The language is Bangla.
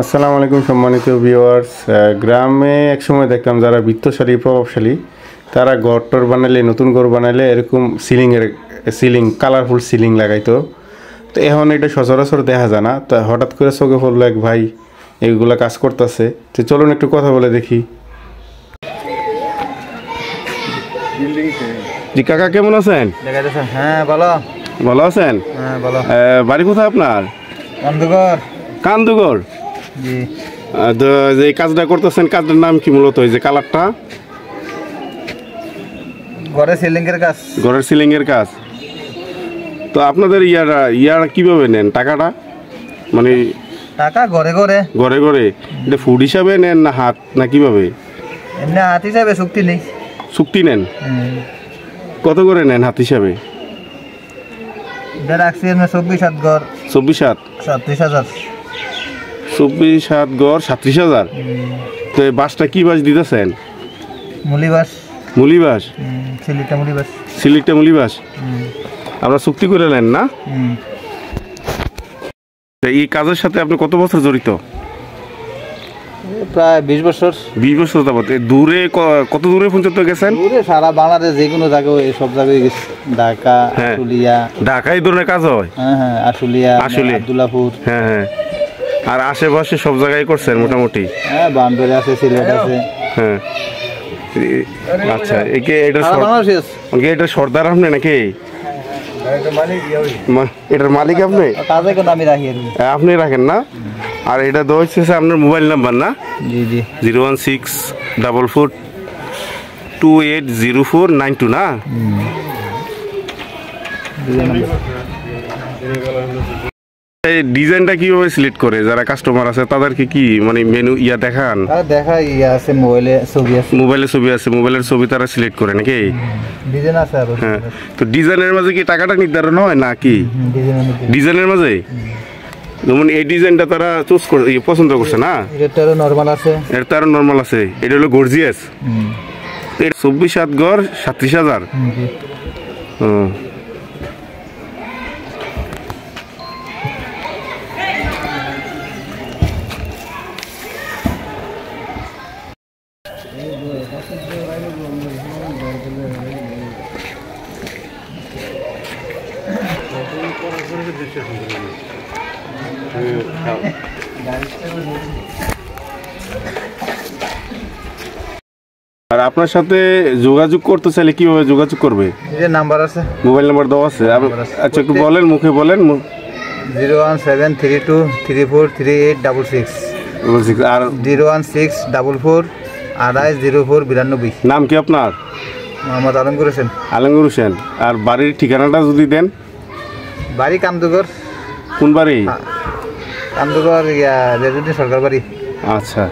আসসালামু আলাইকুম সম্মানিত ভিউয়ার্স। গ্রামে একসময় দেখতাম যারা বিত্তশালী প্রভাবশালী তারা ঘর বানালে, নতুন ঘর বানালে এরকম সিলিং কালারফুল সিলিং লাগাইতো। তো এখন এটা সচরাচর দেখা যায় না। তো হঠাৎ করে চোখে পড়লো এক ভাই এইগুলা কাজ করতেছে। তো চলুন একটু কথা বলে দেখি। জি কাকা, কেমন আছেন? হ্যাঁ ভালো। ভালো আছেন? হ্যাঁ ভালো। বাড়ি কোথায় আপনার? কান্দুগড়। জি। তো যে কাজটা করতেছেন, কাজটার নাম কি মূলত? এই যে কালারটা ঘরের সিলিংয়ের কাজ। ঘরের সিলিংয়ের কাজ। তো আপনাদের ইয়ারা কিভাবে নেন টাকাটা? মানে টাকা ঘরে ঘরে ঘরে ঘরে এটা ফুড হিসাবে নেন না হাত না কিভাবে? এমনি হাত হিসাবে চুক্তি নেই। চুক্তি নেন? কত করে নেন হাত হিসাবে? রাখছি 24 ঘর। 24 37,000। 24 ঘর 37,000। তো এই বাসটা কি বাস দিতেছেন? মুলিবাস। মুলিবাস? সিলিকটা মুলিবাস। আমরা চুক্তি করে নেন না? এই কাজের সাথে আপনি কত বছর জড়িত? প্রায় 20 বছর। 20 বছর যাবত। দূরে কত দূরে পর্যন্ত গেছেন? দূরে সারা বাংলাদেশ যে কোনো জায়গায়, সব জায়গায় গেছি। ঢাকা, আশুলিয়া। ঢাকায় এই ধরনের কাজ হয়? হ্যাঁ, আশুলিয়া, আব্দুল্লাহপুর। হ্যাঁ। আর আশেপাশে সব জায়গায় করছেন মোটামুটি? হ্যাঁ, বান্দরে আছে, সিলেট আছে। হ্যাঁ। আচ্ছা, এটা সর্দার আপনি নাকি? এটার মালিক আপনি? আপনি রাখেন না? আর এটা দেওয়া হচ্ছে আপনার মোবাইল নাম্বার না? জি জি। 01644280492 না? এই ডিজাইনটা কিভাবে সিলেক্ট করে যারা কাস্টমার আছে তাদেরকে কি মানে মেনু দেখান? আছে, মোবাইলে ছবি আছে। মোবাইলের ছবি তারা সিলেক্ট করে নাকি? ডিজাইন আছে আরো। হ্যাঁ। তো ডিজাইনের মাঝে কি টাকাটা নির্ধারণ হয় না কি? ডিজাইনের মাঝে যেমন এই ডিজাইনটা তারা চুজ করে পছন্দ করছে না? এটা আরো নরমাল আছে। এটা আরো নরমাল আছে। এটা হলো গর্জিয়াস। এটা 24 ঘর 37,000। আর আপনার সাথে যোগাযোগ করতে চাইলে কিভাবে যোগাযোগ করবে? নাম্বার আছে, মোবাইল নাম্বার দেওয়া আছে। আচ্ছা একটু বলেন, মুখে বলেন। 01732343866 আর 01644280492। নাম কি আপনার? মোহাম্মদ আলমগীর হোসেন। আলমগীর হোসেন। আর বাড়ির ঠিকানাটা যদি দেন। বাড়ি কান্দুগড়। কোন বাড়ি? কান্দুগড় রেজিডেন্ট সরকার বাড়ি। আচ্ছা।